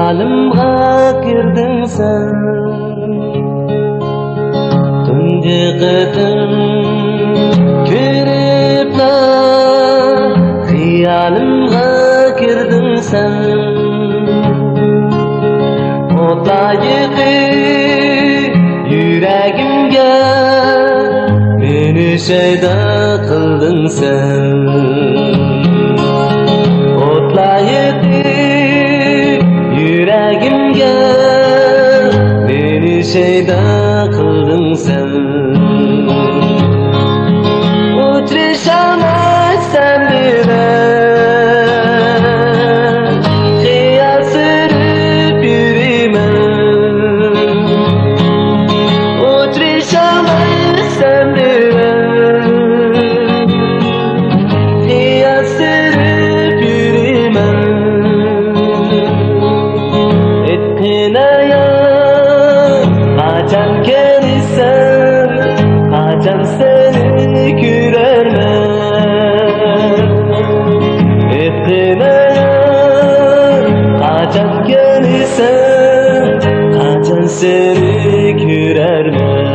Hayalimga kirdin sen tunji qadam kiripla hayalimga kirdin sen Otlayıqı yüreğimge meni şeyda kıldın sen Otlayıqı yüreğimge meni şeyda kıldın sen Uçuşamazsan bile Kaçan seni kürermen Etine kaçan gelirsen Kaçan seni kürermen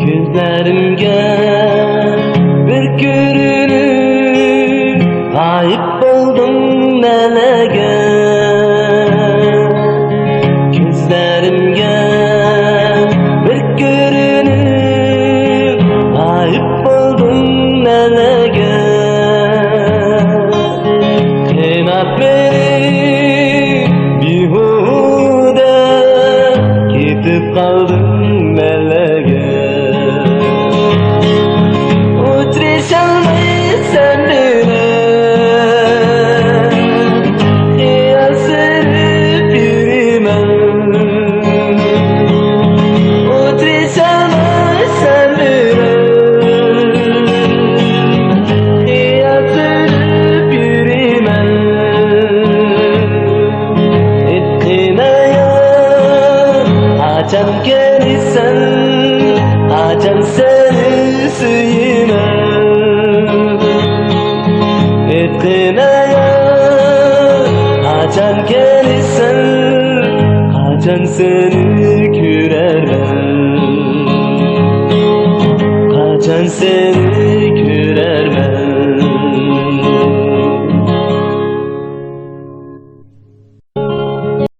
Gözlerimge bir görünüp Gayip oldum nelege Gözlerimge bir görünüp Gayip oldum nelege Kıynap beni bihude Gidip kaldım nelege Uçuşamazsan bile Yasırıp yürümem Uçuşamazsan bile Yasırıp yürümem Etine ya Açan gelirsen Açan seni suyuna Kaçan gelirsen Kaçan seni kürermen Kaçan seni